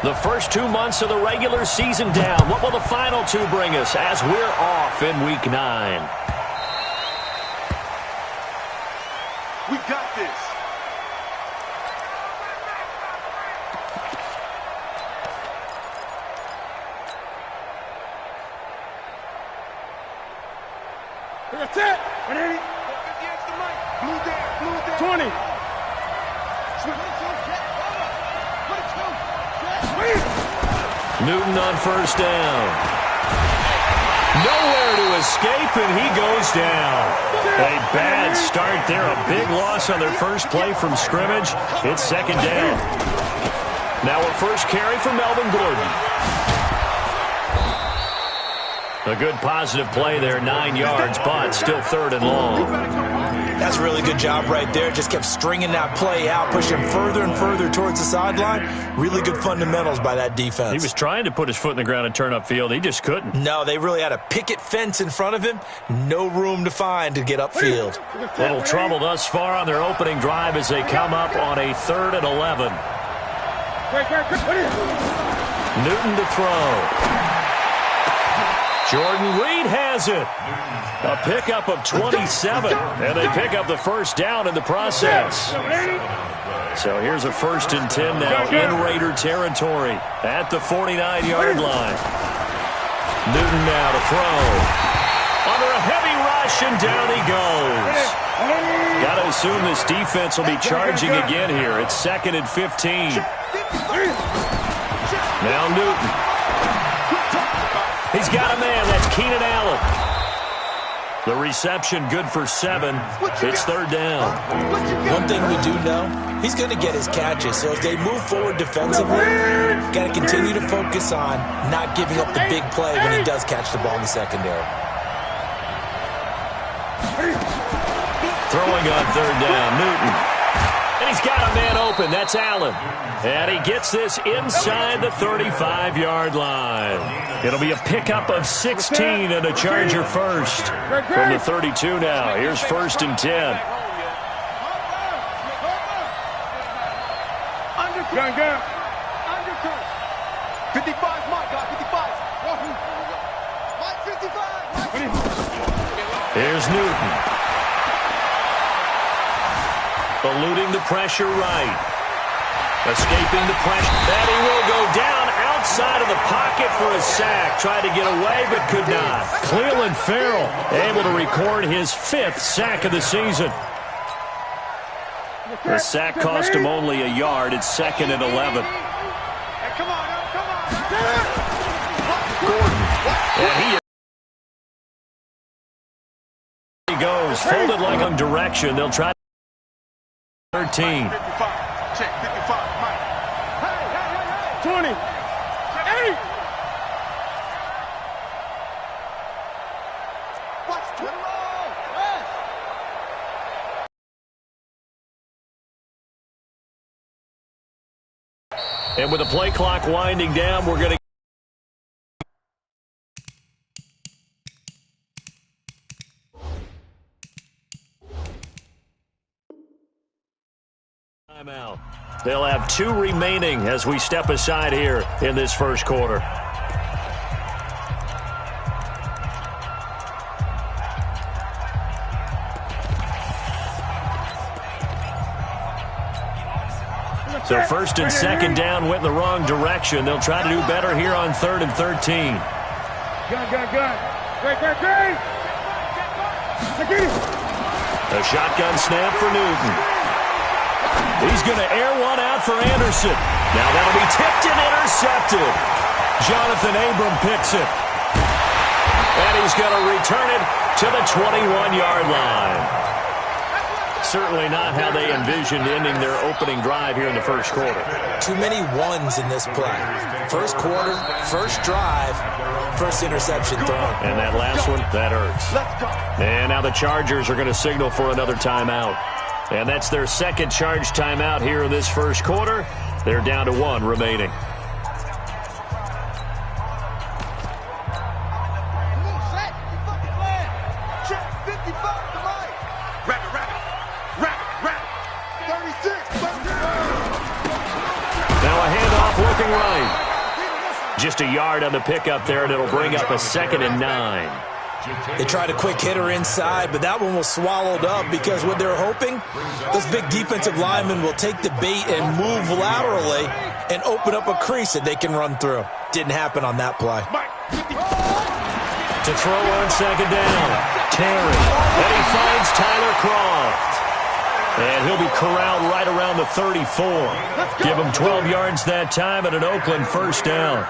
The first 2 months of the regular season down. What will the final 2 bring us as we're off in Week 9? We got this. That's it. 20. Newton on first down. Nowhere to escape, and he goes down. A bad start there. A big loss on their first play from scrimmage. It's second down. Now a first carry for Melvin Gordon. A good positive play there, 9 yards, but still third and long. That's a really good job right there. Just kept stringing that play out, pushing further and further towards the sideline. Really good fundamentals by that defense. He was trying to put his foot in the ground and turn upfield. He just couldn't. No, they really had a picket fence in front of him. No room to find to get upfield. Little trouble thus far on their opening drive as they come up on a 3rd and 11. Newton to throw. Jordan Reed has it. A pickup of 27, and they pick up the first down in the process. So here's a 1st and 10 now in Raider territory at the 49-yard line. Newton now to throw. Under a heavy rush, and down he goes. Got to assume this defense will be charging again here. It's 2nd and 15. Now Newton. He's got a man. That's Keenan Allen. The reception good for 7. It's 3rd down. One thing we do know, he's going to get his catches. So as they move forward defensively, got to continue to focus on not giving up the big play when he does catch the ball in the secondary. Throwing on 3rd down, Newton. And he's got a man open. That's Allen. And he gets this inside the 35-yard line. It'll be a pickup of 16 and a Charger first. From the 32 now. Here's 1st and 10. Gun. 55, my God, 55. Here's Newton. Eluding the pressure right. Escaping the pressure. And he will go down outside of the pocket for a sack. Tried to get away, but could not. Cleveland Farrell able to record his 5th sack of the season. The sack cost him only a yard. It's 2nd and 11. Hey, come on. Gordon. And he goes. Folded like on direction. They'll try 13. 55. Check, 55. Mike. Hey. 20. 8. Watch 20. And with the play clock winding down, we're going to timeout. They'll have 2 remaining as we step aside here in this first quarter. So 1st and 2nd down went in the wrong direction. They'll try to do better here on 3rd and 13. Gun. Great. A shotgun snap for Newton. He's going to air one out for Anderson. Now that'll be tipped and intercepted. Jonathan Abram picks it. And he's going to return it to the 21-yard line. Certainly not how they envisioned ending their opening drive here in the first quarter. Too many ones in this play. First quarter, first drive, first interception thrown. And that last one, that hurts. Let's go. And now the Chargers are going to signal for another timeout. And that's their 2nd charge timeout here in this first quarter. They're down to 1 remaining. looking right. Just a yard on the pickup there, and it'll bring up a 2nd and 9. They tried a quick hitter inside, but that one was swallowed up because what they're hoping, those big defensive linemen will take the bait and move laterally and open up a crease that they can run through. Didn't happen on that play. To throw on 2nd down, Terry. And he finds Tyler Croft. And he'll be corralled right around the 34. Give him 12 yards that time and an Oakland 1st down.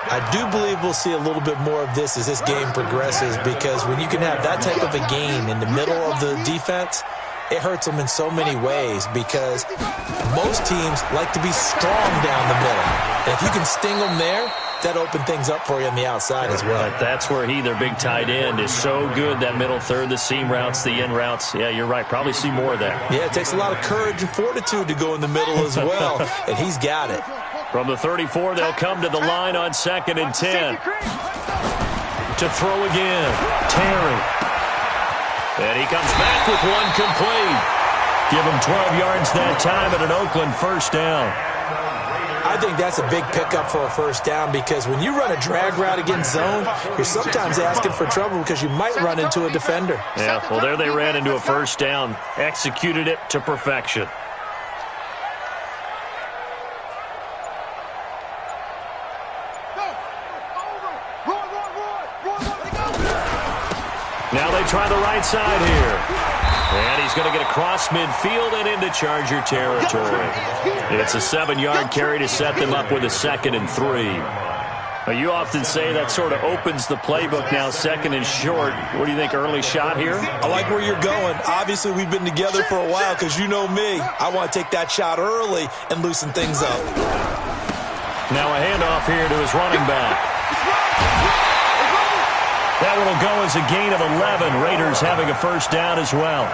I do believe we'll see a little bit more of this as this game progresses, because when you can have that type of a gain in the middle of the defense, it hurts them in so many ways, because most teams like to be strong down the middle. And if you can sting them there, that opens things up for you on the outside as well. But that's where their big tight end, is so good, that middle third, the seam routes, the in routes. Yeah, you're right. Probably see more of that. Yeah, it takes a lot of courage and fortitude to go in the middle as well, and he's got it. From the 34, they'll come to the line on 2nd and 10. To throw again, Terry. And he comes back with one complete. Give him 12 yards that time and an Oakland 1st down. I think that's a big pickup for a 1st down, because when you run a drag route against zone, you're sometimes asking for trouble because you might run into a defender. Yeah, well, there they ran into a 1st down. Executed it to perfection. Now they try the right side here. And he's going to get across midfield and into Charger territory. It's a 7-yard carry to set them up with a 2nd and 3. Now, you often say that sort of opens the playbook now, 2nd and short. What do you think, early shot here? I like where you're going. Obviously, we've been together for a while, because you know me. I want to take that shot early and loosen things up. Now a handoff here to his running back. That one will go as a gain of 11. Raiders having a 1st down as well.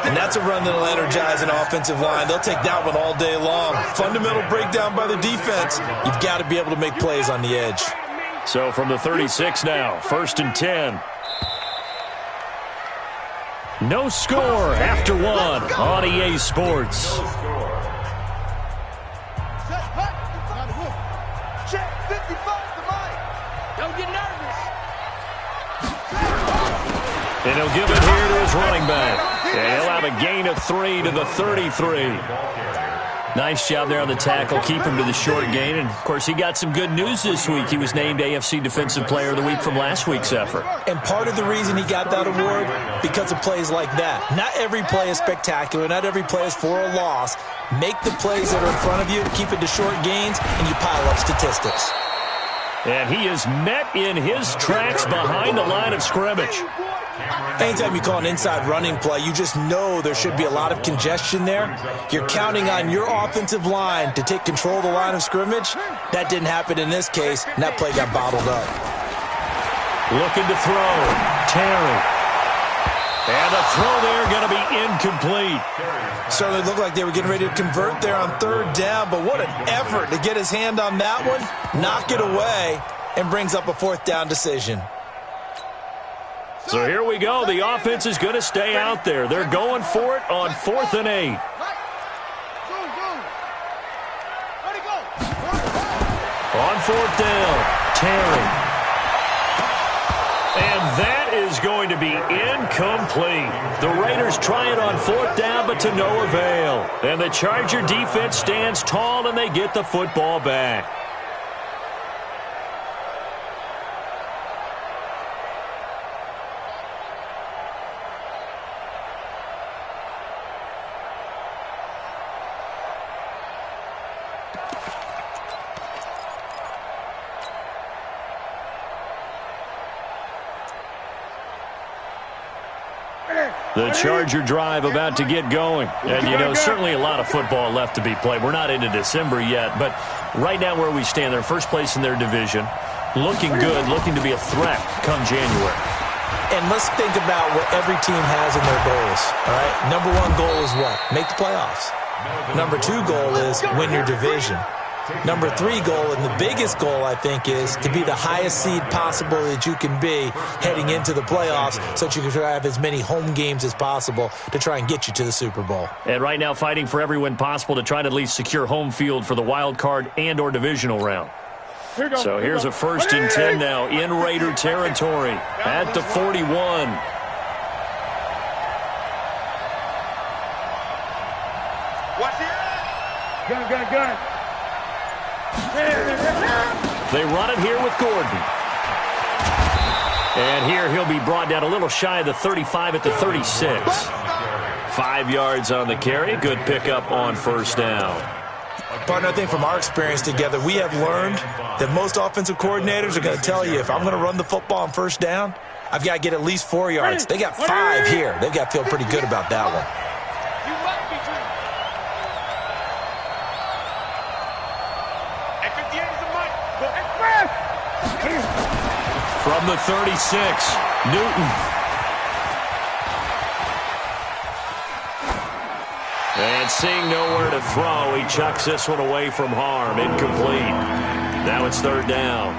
And that's a run that will energize an offensive line. They'll take that one all day long. Fundamental breakdown by the defense. You've got to be able to make plays on the edge. So from the 36 now, 1st and 10. No score after 1 on EA Sports. Check 55 to Mike. Don't get nervous. And he'll give it here to his running back. And he'll have a gain of 3 to the 33. Nice job there on the tackle. Keep him to the short gain. And, of course, he got some good news this week. He was named AFC Defensive Player of the Week from last week's effort. And part of the reason he got that award, because of plays like that. Not every play is spectacular. Not every play is for a loss. Make the plays that are in front of you, keep it to short gains, and you pile up statistics. And he is met in his tracks behind the line of scrimmage. Anytime you call an inside running play, you just know there should be a lot of congestion there. You're counting on your offensive line to take control of the line of scrimmage. That didn't happen in this case, and that play got bottled up. Looking to throw. Terry. And the throw there going to be incomplete. Certainly looked like they were getting ready to convert there on 3rd down, but what an effort to get his hand on that one, knock it away, and brings up a 4th down decision. So here we go. The offense is going to stay out there. They're going for it on 4th and 8. On 4th down, Terry. And that is going to be incomplete. The Raiders try it on 4th down, but to no avail. And the Charger defense stands tall, and they get the football back. The Charger drive about to get going. And, you know, certainly a lot of football left to be played. We're not into December yet, but right now where we stand, they're first place in their division. Looking good, looking to be a threat come January. And let's think about what every team has in their goals, all right? Number 1 goal is what? Make the playoffs. Number 2 goal is win your division. Number 3 goal, and the biggest goal, I think, is to be the highest seed possible that you can be heading into the playoffs so that you can have as many home games as possible to try and get you to the Super Bowl. And right now fighting for every win possible to try to at least secure home field for the wild card and or divisional round. So here's a 1st and 10 now in Raider territory at the 41. Watch it. Gun. They run it here with Gordon. And here he'll be brought down a little shy of the 35 at the 36. 5 yards on the carry. Good pickup on 1st down. Partner, I think from our experience together, we have learned that most offensive coordinators are going to tell you, if I'm going to run the football on 1st down, I've got to get at least 4 yards. They got 5 here. They've got to feel pretty good about that one. From the 36, Newton. And seeing nowhere to throw, he chucks this one away from harm. Incomplete. Now it's 3rd down.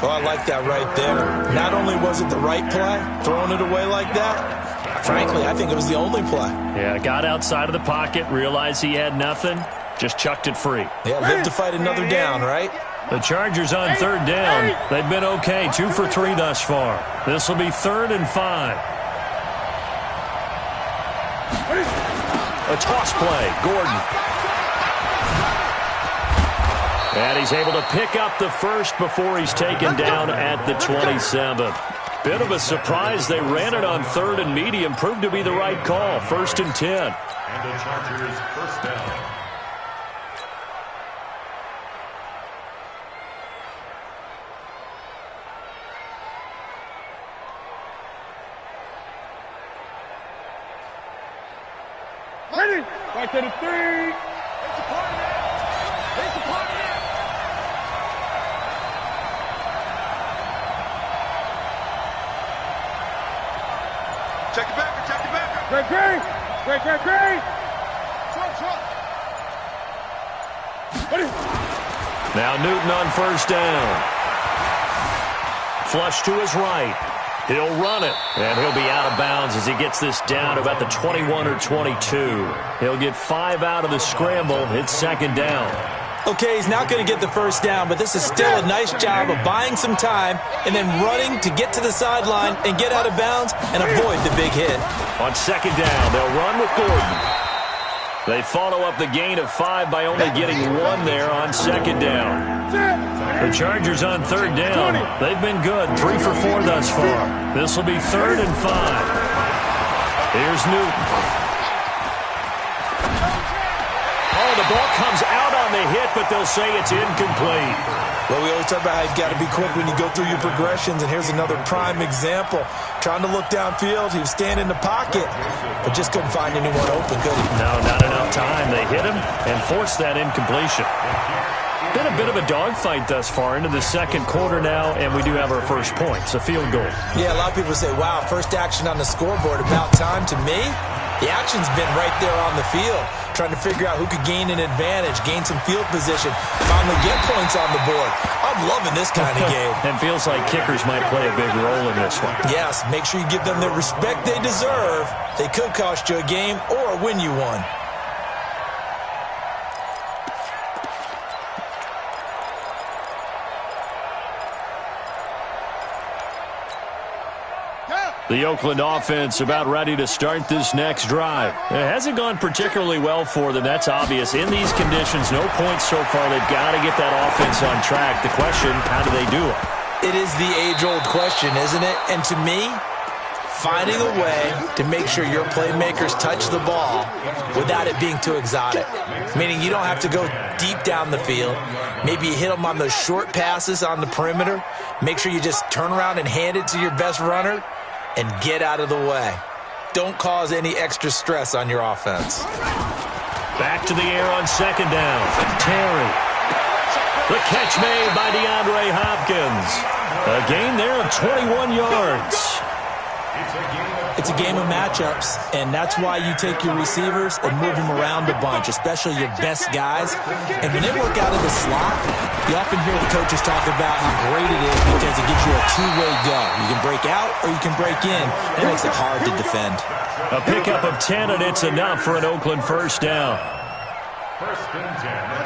Oh, I like that right there. Not only was it the right play, throwing it away like that, frankly, I think it was the only play. Yeah, got outside of the pocket, realized he had nothing, just chucked it free. Yeah, live to fight another down, right? The Chargers on 3rd down. They've been okay, 2 for 3 thus far. This will be 3rd and 5. A toss play, Gordon. And he's able to pick up the 1st before he's taken down at the 27. Bit of a surprise. They ran it on 3rd and medium. Proved to be the right call. 1st and 10. And the Chargers 1st down. Ready? Right to the 3. Check it back. Great. Now Newton on 1st down. Flush to his right. He'll run it, and he'll be out of bounds as he gets this down about the 21 or 22. He'll get 5 out of the scramble. It's 2nd down. Okay, he's not going to get the 1st down, but this is still a nice job of buying some time and then running to get to the sideline and get out of bounds and avoid the big hit. On 2nd down, they'll run with Gordon. They follow up the gain of 5 by only getting 1 there on 2nd down. The Chargers on 3rd down. They've been good, 3 for 4 thus far. This will be 3rd and 5. Here's Newton. Oh, the ball comes out on the hit, but they'll say it's incomplete. Well, we always talk about how you've got to be quick when you go through your progressions, and here's another prime example. Trying to look downfield, he was standing in the pocket, but just couldn't find anyone open, could he? No, not enough time. They hit him and forced that incompletion. Been a bit of a dogfight thus far into the 2nd quarter now, and we do have our 1st point. It's a field goal. Yeah, a lot of people say, wow, first action on the scoreboard, about time. To me, the action's been right there on the field, trying to figure out who could gain an advantage, gain some field position, finally get points on the board. I'm loving this kind of game. And feels like kickers might play a big role in this one. Yes, make sure you give them the respect they deserve. They could cost you a game or win you one. The Oakland offense about ready to start this next drive. It hasn't gone particularly well for them. That's obvious. In these conditions, no points so far. They've got to get that offense on track. The question, how do they do it? It is the age-old question, isn't it? And to me, finding a way to make sure your playmakers touch the ball without it being too exotic. Meaning you don't have to go deep down the field. Maybe you hit them on those short passes on the perimeter. Make sure you just turn around and hand it to your best runner and get out of the way. Don't cause any extra stress on your offense. Back to the air on 2nd down. Terry. The catch made by DeAndre Hopkins. A gain there of 21 yards. It's a gain of It's a game of matchups, and that's why you take your receivers and move them around a bunch, especially your best guys. And when they work out of the slot, you often hear the coaches talk about how great it is because it gives you a two-way go. You can break out or you can break in. That makes it hard to defend. A pickup of 10, and it's enough for an Oakland first down.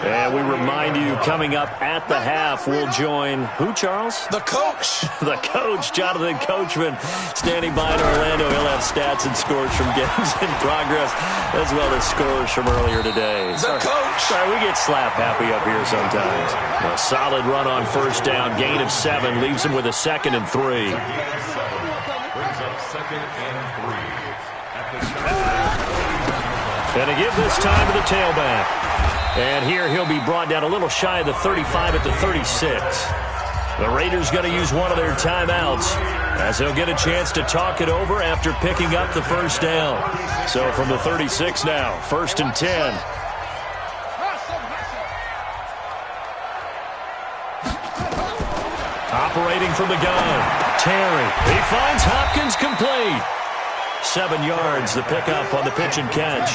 And we remind you, coming up at the half, we'll join who, Charles? The coach. The coach, Jonathan Coachman, standing by in Orlando. He'll have stats and scores from games in progress, as well as scores from earlier today. The coach. Sorry, we get slap happy up here sometimes. A solid run on first down, gain of 7, leaves him with a 2nd and 3. Brings up 2nd and 3. And to give this time to the tailback. And here he'll be brought down a little shy of the 35 at the 36. The Raiders going to use one of their timeouts as they'll get a chance to talk it over after picking up the first down. So from the 36 now, 1st and 10. Operating from the gun, Terry. He finds Hopkins complete. 7 yards, the pickup on the pitch and catch.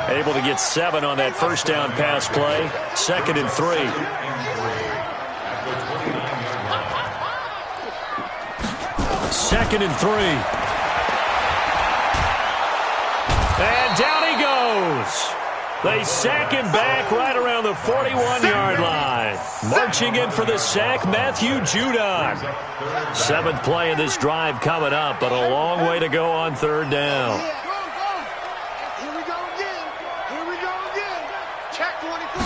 Able to get 7 on that first down pass play. 2nd and 3. 2nd and 3. And down he goes. They sack him back right around the 41-yard line. Marching in for the sack, Matthew Judon. 7th play of this drive coming up, but a long way to go on 3rd down. Here we go again. Here we go again. Check 24.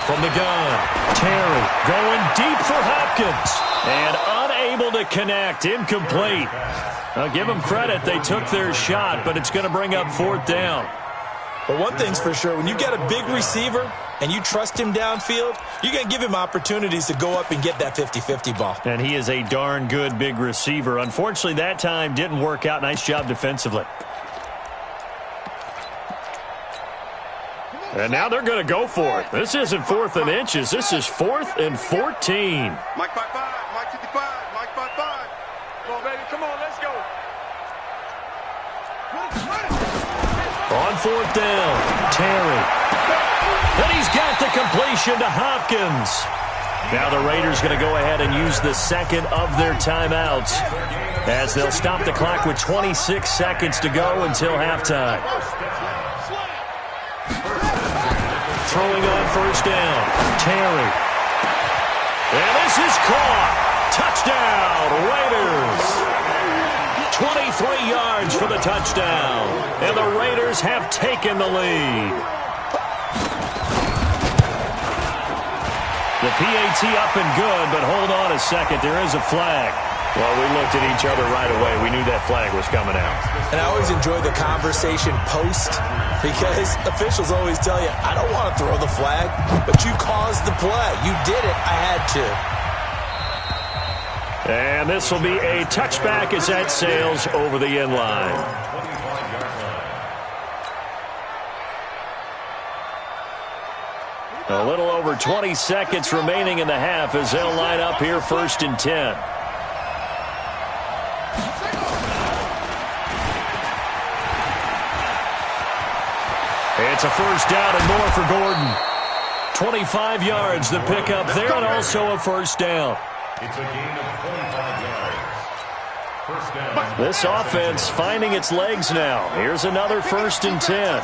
From the gun, Terry going deep for Hopkins. And unable to connect, incomplete. I'll give them credit, they took their shot, but it's going to bring up 4th down. But one thing's for sure, when you got a big receiver and you trust him downfield, you're going to give him opportunities to go up and get that 50-50 ball. And he is a darn good big receiver. Unfortunately, that time didn't work out. Nice job defensively. And now they're going to go for it. This isn't 4th and inches. This is 4th and 14. Mike 5-5. Mike 55. Mike 5-5. Come on, baby. Come on, let's go. On 4th down, Terry. And he's got the completion to Hopkins. Now the Raiders going to go ahead and use the 2nd of their timeouts as they'll stop the clock with 26 seconds to go until halftime. Throwing on 1st down, Terry. And this is caught. Touchdown, Raiders. 23 yards for the touchdown. And the Raiders have taken the lead. The PAT up and good, but hold on a second. There is a flag. Well, we looked at each other right away. We knew that flag was coming out. And I always enjoy the conversation post because officials always tell you, I don't want to throw the flag, but you caused the play. You did it. I had to. And this will be a touchback as that sails over the end line. A little over 20 seconds remaining in the half as they'll line up here 1st and 10. It's a 1st down and more for Gordon. 25 yards the pickup there and also a 1st down. It's a gain of 25 yards. 1st down. This offense finding its legs now. Here's another 1st and 10.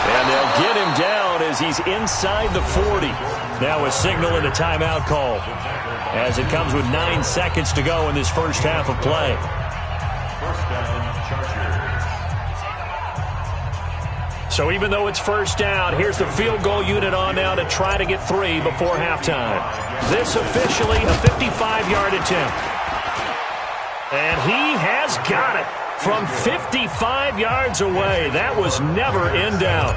And they'll get him down as he's inside the 40. Now a signal and a timeout call as it comes with 9 seconds to go in this first half of play. 1st down, Chargers. So even though it's 1st down, here's the field goal unit on now to try to get 3 before halftime. This officially a 55-yard attempt. And he has got it from 55 yards away. That was never in doubt.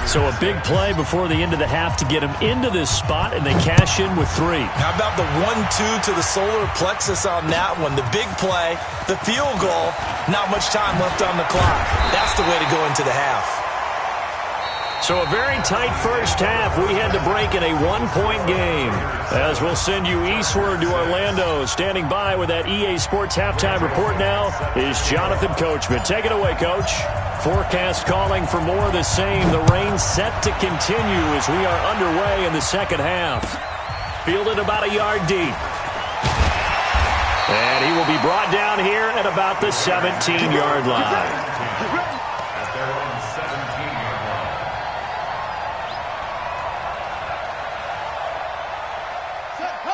So a big play before the end of the half to get him into this spot, and they cash in with 3. How about the 1-2 to the solar plexus on that one? The big play, the field goal, not much time left on the clock. That's the way to go into the half. So a very tight first half. We had to break in a one-point game. As we'll send you eastward to Orlando. Standing by with that EA Sports halftime report now is Jonathan Coachman. Take it away, Coach. Forecast calling for more of the same. The rain set to continue as we are underway in the second half. Fielded about a yard deep. And he will be brought down here at about the 17-yard line.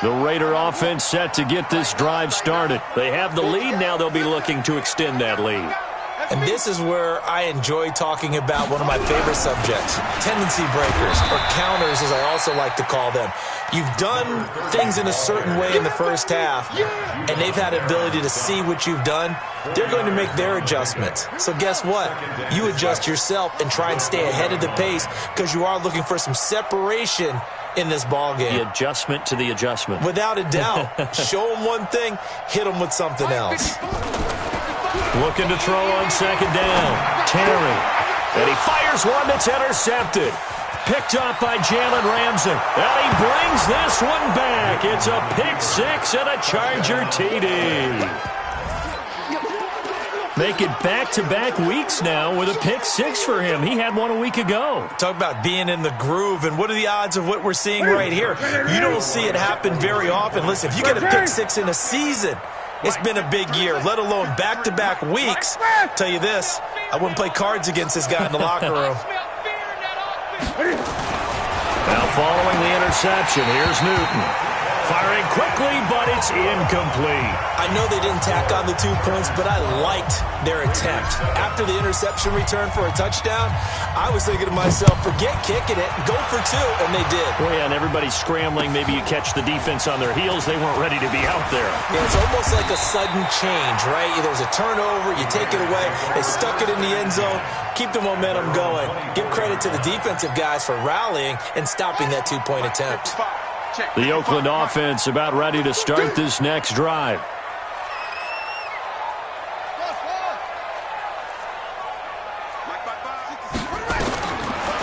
The Raider offense set to get this drive started. They have the lead. Now they'll be looking to extend that lead. And this is where I enjoy talking about one of my favorite subjects, tendency breakers, or counters as I also like to call them. You've done things in a certain way in the first half, and they've had the ability to see what you've done. They're going to make their adjustments. So guess what? You adjust yourself and try and stay ahead of the pace because you are looking for some separation in this ball game. The adjustment to the adjustment. Without a doubt. Show them one thing, hit them with something else. Looking to throw on second down. Terry. And he fires one that's intercepted. Picked up by Jalen Ramsey. And he brings this one back. It's a pick six and a Charger TD. Make it back-to-back weeks now with a pick six for him. He had one a week ago. Talk about being in the groove, and what are the odds of what we're seeing right here? You don't see it happen very often. Listen, if you get a pick six in a season, it's been a big year, let alone back-to-back weeks. Tell you this, I wouldn't play cards against this guy in the locker room. Now following the interception, here's Newton. Firing quickly, but it's incomplete. I know they didn't tack on the 2 points, but I liked their attempt. After the interception return for a touchdown, I was thinking to myself, forget kicking it, go for two, and they did. Well, yeah, and everybody's scrambling. Maybe you catch the defense on their heels. They weren't ready to be out there. Yeah, it's almost like a sudden change, right? There's a turnover, you take it away, they stuck it in the end zone, keep the momentum going. Give credit to the defensive guys for rallying and stopping that 2-point attempt. The Oakland offense about ready to start this next drive.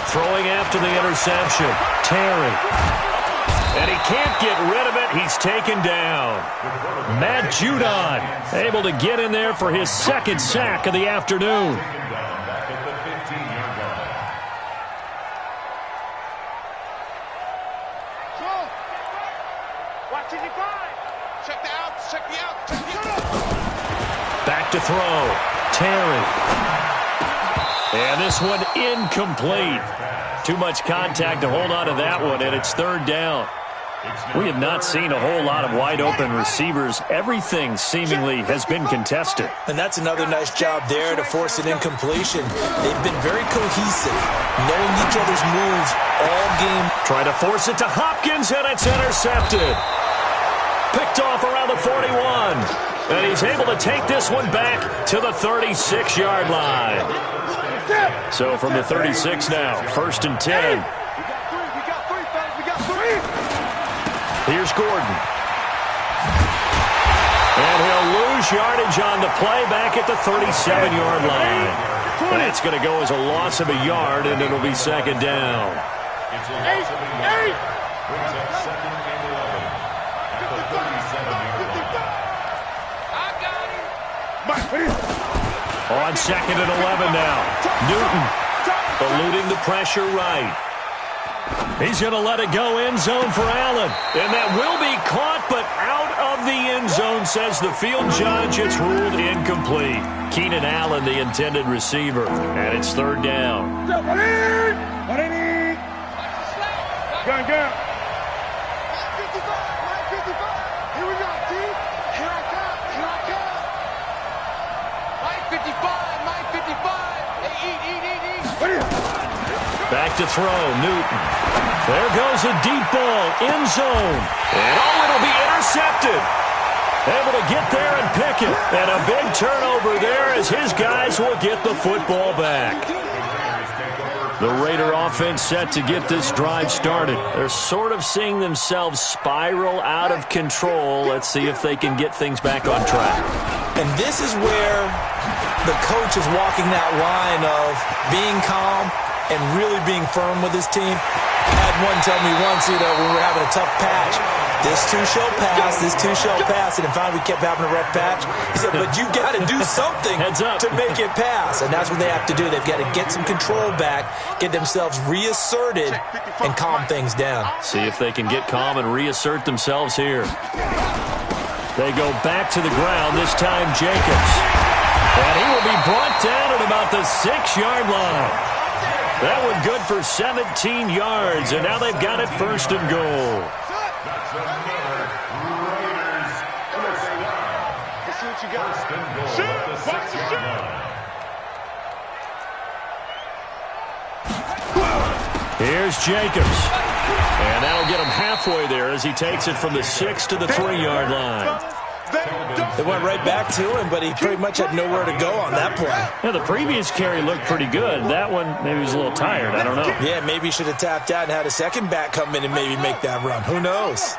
Throwing after the interception. Terry. And he can't get rid of it. He's taken down. Matt Judon able to get in there for his second sack of the afternoon. Back to throw. Terry. And this one incomplete. Too much contact to hold on to that one, and it's third down. We have not seen a whole lot of wide-open receivers. Everything seemingly has been contested. And that's another nice job there to force an incompletion. They've been very cohesive, knowing each other's moves all game. Try to force it to Hopkins, and it's intercepted. Picked off around the 41. And he's able to take this one back to the 36-yard line. So from the 36 now, 1st and 10. Here's Gordon. And he'll lose yardage on the play back at the 37-yard line. That's going to go as a loss of a yard, and it'll be second down. It's a loss of a yard. Brings up 2nd and 11 at the 37-yard line. On 2nd and 11 now. Newton eluding the pressure right. He's going to let it go end zone for Allen. And that will be caught, but out of the end zone, says the field judge. It's ruled incomplete. Keenan Allen, the intended receiver. And it's third down. Gun. Back to throw, Newton. There goes a deep ball, end zone. And it'll be intercepted. Able to get there and pick it. And a big turnover there as his guys will get the football back. The Raider offense set to get this drive started. They're sort of seeing themselves spiral out of control. Let's see if they can get things back on track. And this is where the coach is walking that line of being calm and really being firm with his team. I had one tell me once, when we were having a tough patch, this too shall pass, this too shall pass, and then finally we kept having a rough patch. He said, but you've got to do something to make it pass, and that's what they have to do. They've got to get some control back, get themselves reasserted, and calm things down. See if they can get calm and reassert themselves here. They go back to the ground, this time Jacobs. And he will be brought down at about the 6-yard line. That one good for 17 yards, and now they've got it first and goal. Let's see what you got. Here's Jacobs. And that'll get him halfway there as he takes it from the 6 to the 3-yard line. They went right back to him, but he pretty much had nowhere to go on that play. Yeah, the previous carry looked pretty good. That one, maybe he was a little tired. I don't know. Yeah, maybe he should have tapped out and had a second back come in and maybe make that run. Who knows?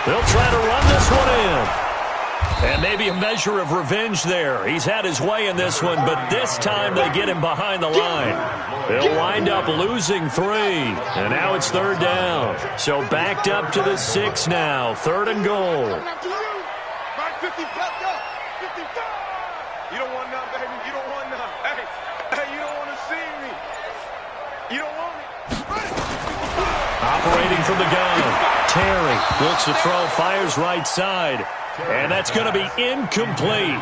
They'll try to run this one in. And maybe a measure of revenge there. He's had his way in this one, but this time they get him behind the line. They'll wind up losing 3. And now it's 3rd down. So backed up to the 6 now. 3rd and goal. You don't want none, baby. You don't want none. Hey, you don't want to see me. You don't want it. Operating from the gun. Terry looks to throw, fires right side. And that's going to be incomplete.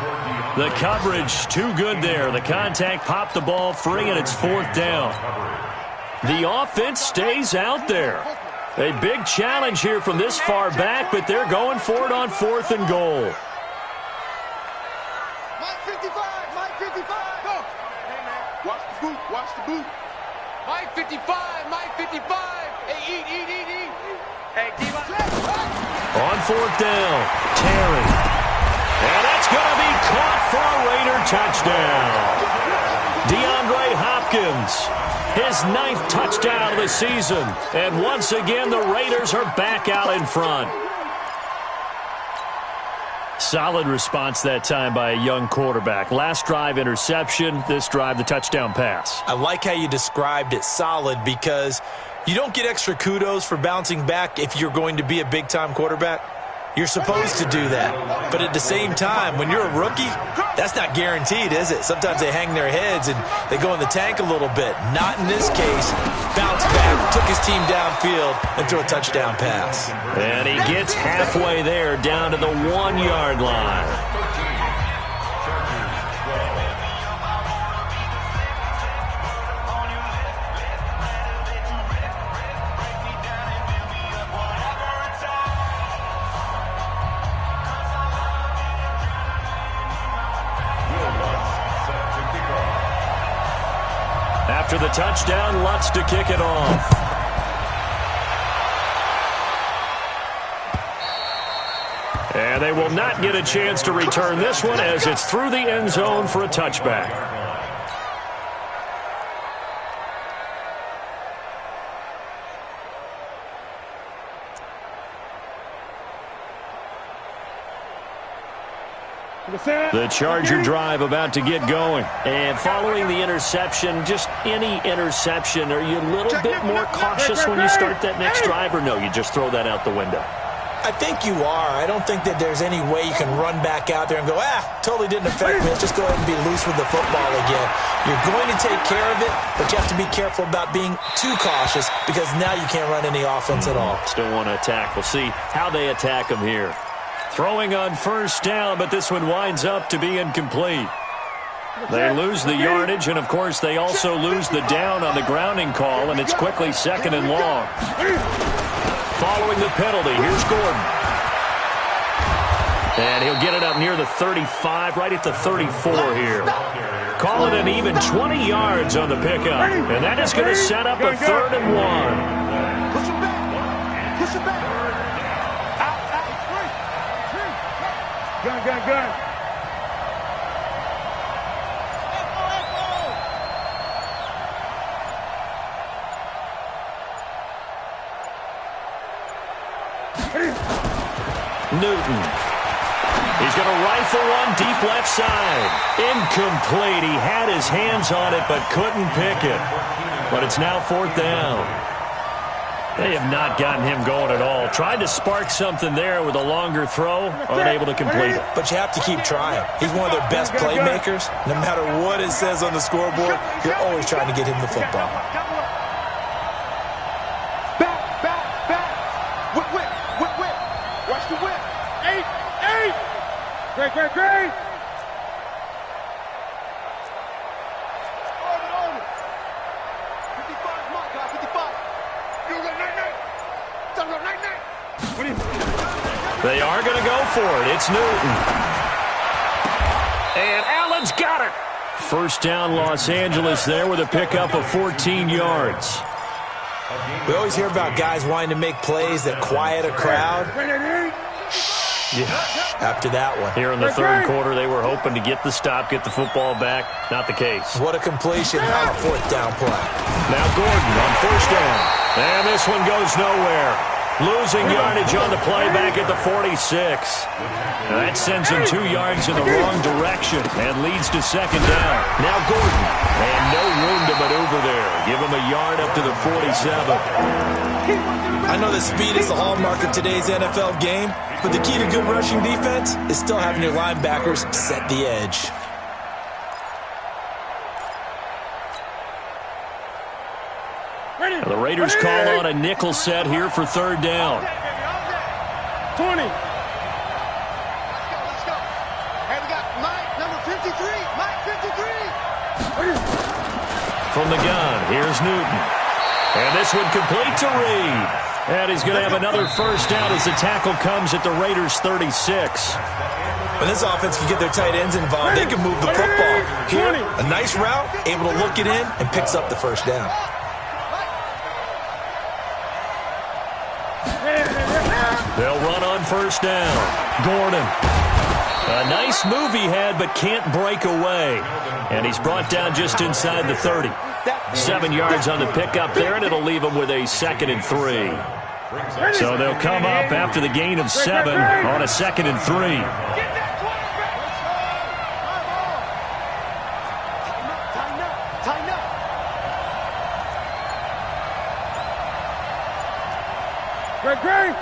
The coverage too good there. The contact popped the ball free, and it's 4th down. The offense stays out there. A big challenge here from this far back, but they're going for it on 4th and goal. Mike 55, Mike 55. Go. Hey, man, watch the boot, watch the boot. Mike 55, Mike 55. Hey, eat. Hey, keep on. On 4th down, Terry. And that's going to be caught for a Raider touchdown. DeAndre Hopkins, his 9th touchdown of the season. And once again, the Raiders are back out in front. Solid response that time by a young quarterback. Last drive, interception. This drive, the touchdown pass. I like how you described it, solid, because you don't get extra kudos for bouncing back if you're going to be a big-time quarterback. You're supposed to do that. But at the same time, when you're a rookie, that's not guaranteed, is it? Sometimes they hang their heads and they go in the tank a little bit. Not in this case. Bounce back, took his team downfield, and threw a touchdown pass. And he gets halfway there, down to the 1-yard line. After the touchdown, Lutz to kick it off. And they will not get a chance to return this one as it's through the end zone for a touchback. The Charger drive about to get going. And following the interception, just any interception, are you a little bit more cautious when you start that next drive, or no, you just throw that out the window? I think you are. I don't think that there's any way you can run back out there and go, totally didn't affect me. Let's just go ahead and be loose with the football again. You're going to take care of it, but you have to be careful about being too cautious because now you can't run any offense at all. Still want to attack. We'll see how they attack them here. Throwing on 1st down, but this one winds up to be incomplete. They lose the yardage, and, of course, they also lose the down on the grounding call, and it's quickly 2nd and long. Following the penalty, here's Gordon. And he'll get it up near the 35, right at the 34 here. Call it an even 20 yards on the pickup, and that is going to set up a 3rd and 1. Push him back. Push him back. Gun. Newton. He's going to rifle one deep left side. Incomplete. He had his hands on it but couldn't pick it. But it's now 4th down. They have not gotten him going at all. Tried to spark something there with a longer throw, unable to complete it. But you have to keep trying. He's one of their best playmakers. No matter what it says on the scoreboard, you're always trying to get him the football. Back. Whip. Watch the whip. 8. Great. They are going to go for it. It's Newton. And Allen's got it. First down, Los Angeles there with a pickup of 14 yards. We always hear about guys wanting to make plays that quiet a crowd. Yeah, after that one. Here in the third quarter, they were hoping to get the stop, get the football back. Not the case. What a completion on a 4th down play. Now Gordon on first down. And this one goes nowhere. Losing yardage on the play back at the 46. Now that sends him 2 yards in the wrong direction and leads to second down. Now Gordon. And no room to maneuver there. Give him a yard up to the 47. I know that speed is the hallmark of today's NFL game, but the key to good rushing defense is still having your linebackers set the edge. The Raiders call on a nickel set here for 3rd down. 20. Let's go. Hey, we got Mike, number 53. Mike, 53. From the gun, here's Newton. And this one complete to Reed. And he's going to have another first down as the tackle comes at the Raiders' 36. When this offense can get their tight ends involved, they can move the football. Here, a nice route, able to look it in, and picks up the first down. They'll run on first down. Gordon. A nice move he had, but can't break away. And he's brought down just inside the 30. 7 yards on the pickup there, and it'll leave him with a 2nd and 3. So they'll come up after the gain of 7 on a 2nd and 3. Great.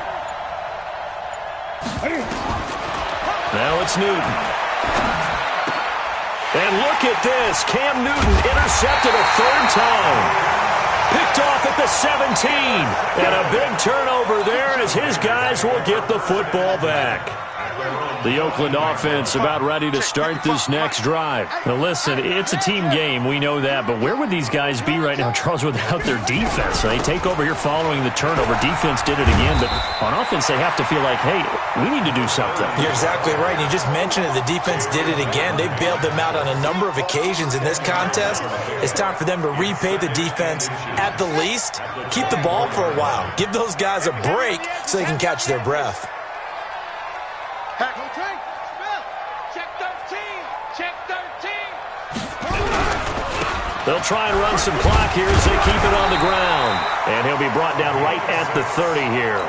Now it's Newton. And look at this. Cam Newton intercepted a 3rd time. Picked off at the 17. And a big turnover there as his guys will get the football back. The Oakland offense about ready to start this next drive. Now listen, it's a team game. We know that. But where would these guys be right now, Charles, without their defense? They take over here following the turnover. Defense did it again. But on offense, they have to feel like, hey, we need to do something. You're exactly right. You just mentioned it. The defense did it again. They bailed them out on a number of occasions in this contest. It's time for them to repay the defense at the least. Keep the ball for a while. Give those guys a break so they can catch their breath. They'll try and run some clock here as they keep it on the ground. And he'll be brought down right at the 30 here.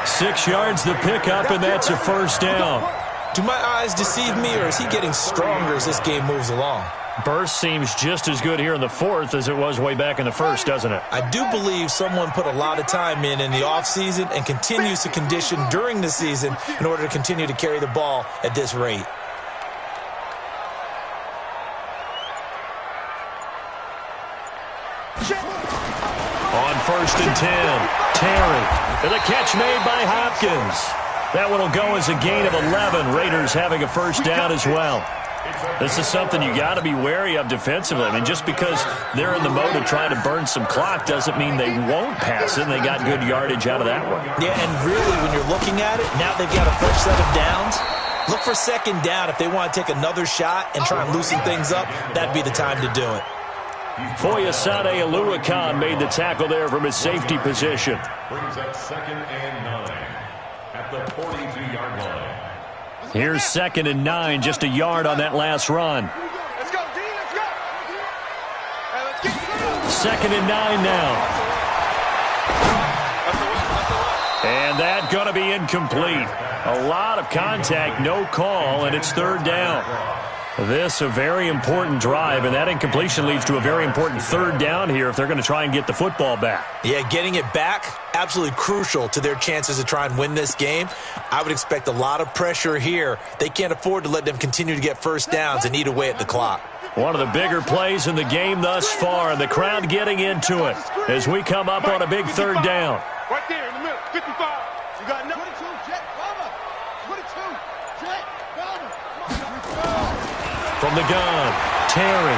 6 yards the pickup, and that's a first down. Do my eyes deceive me, or is he getting stronger as this game moves along? Burst seems just as good here in the 4th as it was way back in the 1st, doesn't it? I do believe someone put a lot of time in the offseason and continues to condition during the season in order to continue to carry the ball at this rate. On 1st and 10, Terry. And the catch made by Hopkins. That one will go as a gain of 11. Raiders having a first down as well. This is something you got to be wary of defensively. I mean, just because they're in the mode of trying to burn some clock doesn't mean they won't pass it, and they got good yardage out of that one. Yeah, and really, when you're looking at it, now they've got a fresh set of downs. Look for second down if they want to take another shot and try and loosen things up. That'd be the time to do it. Foyesade Aluakan made the tackle there from his safety position. Brings up 2nd and 9 at the 42-yard line. Here's 2nd and 9, just a yard on that last run. Let's go, D, let's go. Hey, let's get 2nd and 9 now. And that going to be incomplete. A lot of contact, no call, and it's third down. This a very important drive, and that incompletion leads to a very important third down here if they're going to try and get the football back. Yeah, getting it back, absolutely crucial to their chances to try and win this game. I would expect a lot of pressure here. They can't afford to let them continue to get first downs and eat away at the clock. One of the bigger plays in the game thus far, and the crowd getting into it as we come up on a big third down. Right there in the middle, 55. You got enough? 22, Jet, Bama. 22, Jet, Bama. From the gun, Terry.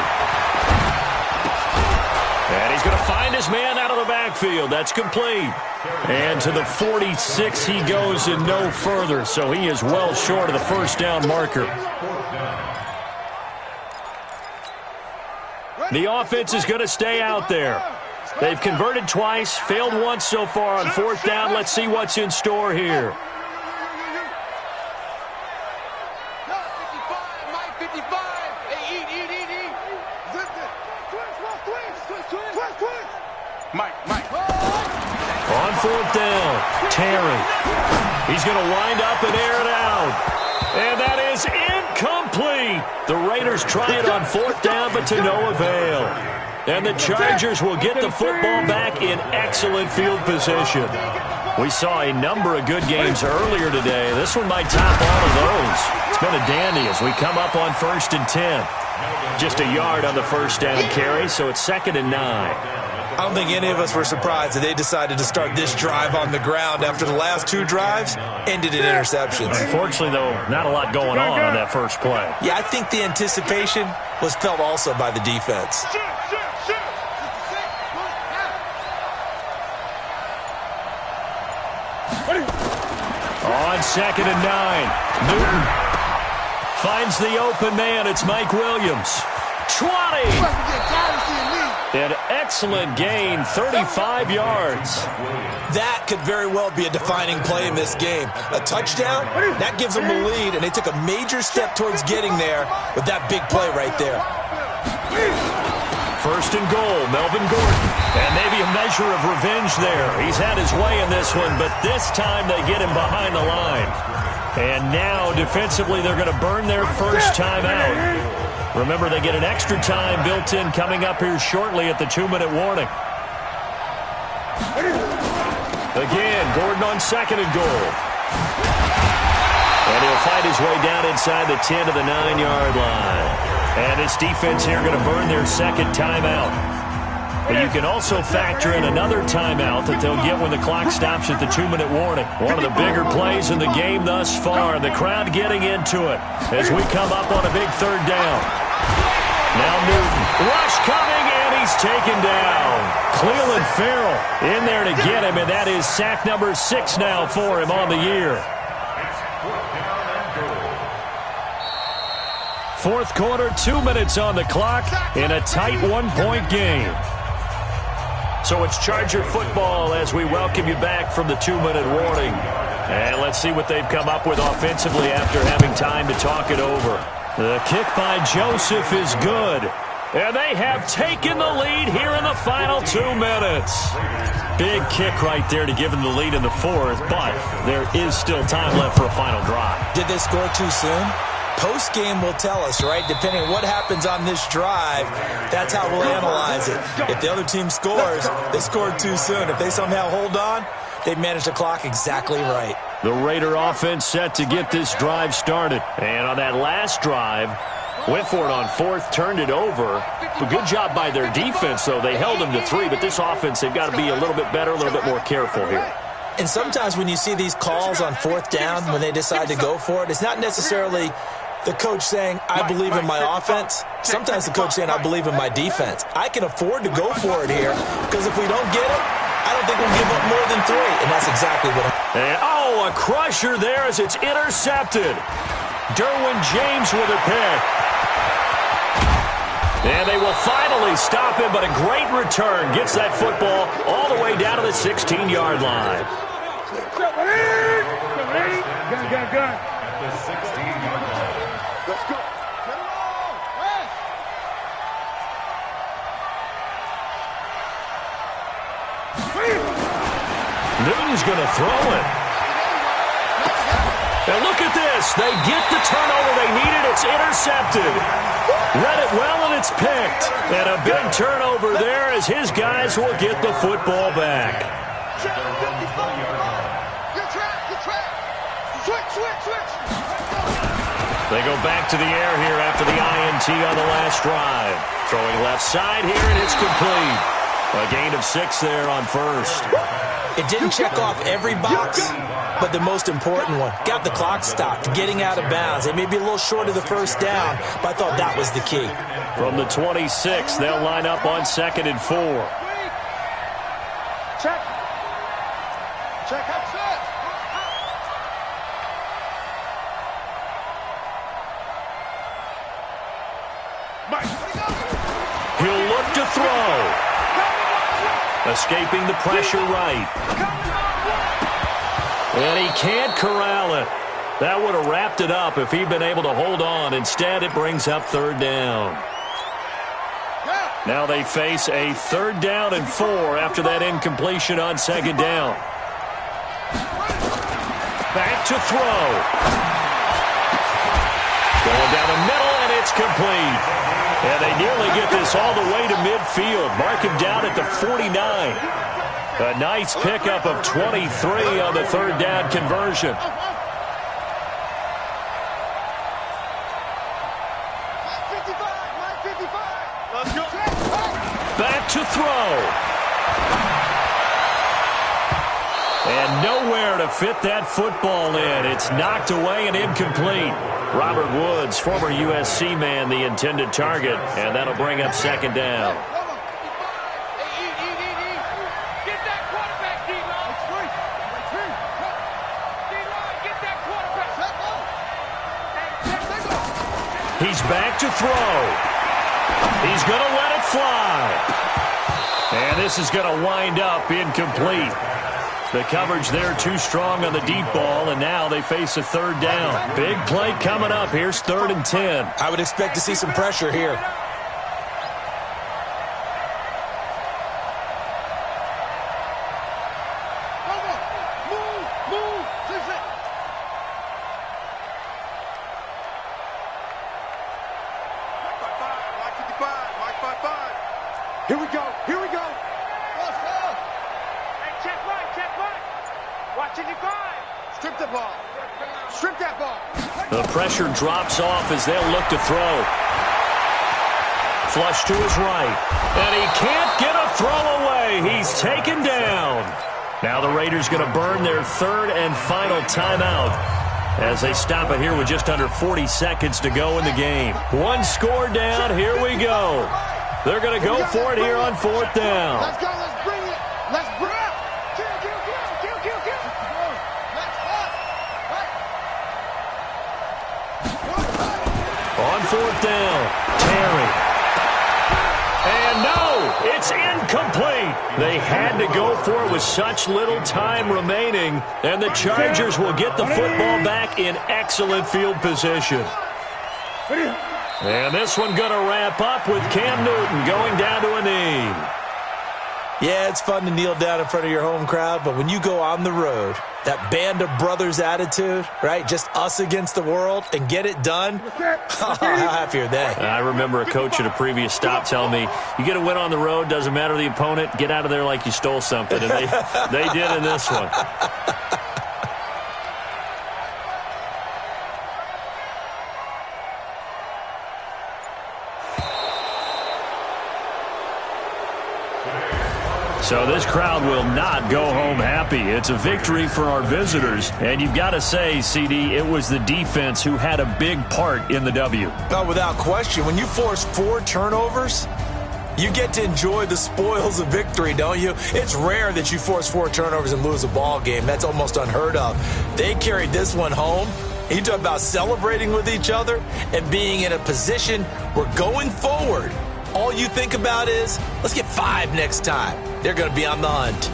And he's going to find his man out of the backfield. That's complete. And to the 46 he goes and no further, so he is well short of the first down marker. The offense is going to stay out there. They've converted twice, failed once so far on fourth down. Let's see what's in store here. On fourth down, Terry. He's going to wind up and air it out. And that is incomplete. The Raiders try it on fourth down, but to no avail. And the Chargers will get the football back in excellent field position. We saw a number of good games earlier today. This one might top all of those. It's been a dandy as we come up on 1st and 10. Just a yard on the first down carry, so it's 2nd and 9. I don't think any of us were surprised that they decided to start this drive on the ground after the last two drives ended in interceptions. Unfortunately, though, not a lot going on that first play. Yeah, I think the anticipation was felt also by the defense. On 2nd and 9, Newton finds the open man. It's Mike Williams. 20! An excellent gain, 35 yards. That could very well be a defining play in this game. A touchdown, that gives them the lead, and they took a major step towards getting there with that big play right there. 1st and goal, Melvin Gordon. And maybe a measure of revenge there. He's had his way in this one, but this time they get him behind the line. And now, defensively, they're going to burn their first time out. Remember, they get an extra time built in coming up here shortly at the 2-minute warning. Again, Gordon on 2nd and goal. And he'll fight his way down inside the 10 to the 9-yard line. And this defense here going to burn their second timeout. But you can also factor in another timeout that they'll get when the clock stops at the 2-minute warning. One of the bigger plays in the game thus far. The crowd getting into it as we come up on a big third down. Now Newton. Rush coming, and he's taken down. Cleveland Farrell in there to get him, and that is sack number 6 now for him on the year. Fourth quarter, 2 minutes on the clock in a tight 1-point game. So it's Charger football as we welcome you back from the 2-minute warning. And let's see what they've come up with offensively after having time to talk it over. The kick by Joseph is good. And they have taken the lead here in the final 2 minutes. Big kick right there to give them the lead in the fourth, but there is still time left for a final drive. Did they score too soon? Post-game will tell us, right? Depending on what happens on this drive, that's how we'll analyze it. If the other team scores, they scored too soon. If they somehow hold on, they managed the clock exactly right. The Raider offense set to get this drive started. And on that last drive, went for it on fourth, turned it over. A good job by their defense, though. They held them to 3, but this offense, they've got to be a little bit better, a little bit more careful here. And sometimes when you see these calls on fourth down, when they decide to go for it, it's not necessarily the coach saying, I believe in my offense. Sometimes the coach saying, I believe in my defense. I can afford to go for it here because if we don't get it, I don't think we'll give up more than 3. And that's exactly what happened. And, a crusher there as it's intercepted. Derwin James with a pick. And they will finally stop him, but a great return. Gets that football all the way down to the 16-yard line. Gun. The 16-yard line. Let's go. Newton's going to throw it. this. They get the turnover they needed. It's intercepted. Read it well, and it's picked. And a big turnover there as his guys will get the football back. Switch. They go back to the air here after the INT on the last drive. Throwing left side here, and it's complete. A gain of 6 there on first. It didn't check off every box, but the most important one. Got the clock stopped, getting out of bounds. They may be a little short of the first down, but I thought that was the key. From the 26, they'll line up on 2nd and 4. Check up set. He'll look to throw. Escaping the pressure right. And he can't corral it. That would have wrapped it up if he'd been able to hold on. Instead, it brings up 3rd down. Now they face a 3rd down and 4 after that incompletion on 2nd down. Back to throw. Going down the middle, and it's complete. And they nearly get this all the way to midfield. Mark him down at the 49. A nice pickup of 23 on the 3rd down conversion. Back to throw. And nowhere to fit that football in. It's knocked away and incomplete. Robert Woods, former USC man, the intended target, and that'll bring up 2nd down. Get that quarterback, D-Line. Get that quarterback. He's back to throw. He's going to let it fly. And this is going to wind up incomplete. The coverage there too strong on the deep ball, and now they face a 3rd down. Big play coming up. Here's 3rd and 10. I would expect to see some pressure here. Move. Mike 5. Here we go. Check right. Watching the guard. Strip that ball. The pressure drops off as they'll look to throw. Flush to his right. And he can't get a throw away. He's taken down. Now the Raiders going to burn their 3rd and final timeout as they stop it here with just under 40 seconds to go in the game. 1 score down. Here we go. They're going to go for it here on 4th down. Let's go. Let's bring it. On 4th down, Terry. And no, it's incomplete. They had to go for it with such little time remaining, and the Chargers will get the football back in excellent field position. And this one going to wrap up with Cam Newton going down to a knee. Yeah, it's fun to kneel down in front of your home crowd, but when you go on the road, that band of brothers attitude, right? Just us against the world and get it done. How happy are they? I remember a coach at a previous stop telling me, you get a win on the road, doesn't matter the opponent, get out of there like you stole something. And they did in this one. So this crowd will not go home happy. It's a victory for our visitors. And you've got to say, CD, it was the defense who had a big part in the W. Oh, without question. When you force 4 turnovers, you get to enjoy the spoils of victory, don't you? It's rare that you force 4 turnovers and lose a ball game. That's almost unheard of. They carried this one home. You talk about celebrating with each other and being in a position where going forward, all you think about is, let's get 5 next time. They're going to be on the hunt.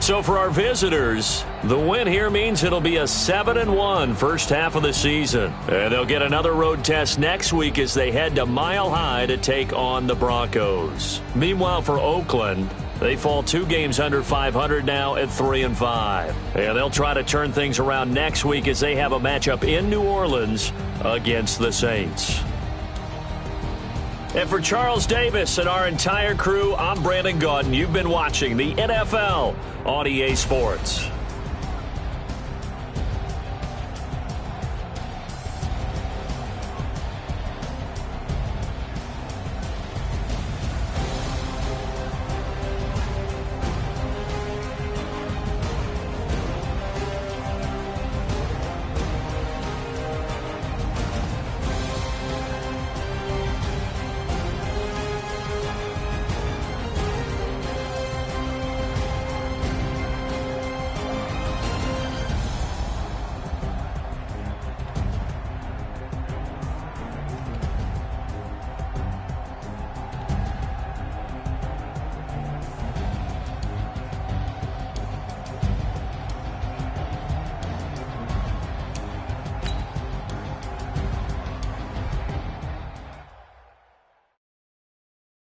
So for our visitors, the win here means it'll be a 7-1 first half of the season. And they'll get another road test next week as they head to Mile High to take on the Broncos. Meanwhile, for Oakland, They fall 2 games under 500 now at 3-5. And they'll try to turn things around next week as they have a matchup in New Orleans against the Saints. And for Charles Davis and our entire crew, I'm Brandon Gaudin. You've been watching the NFL on EA Sports.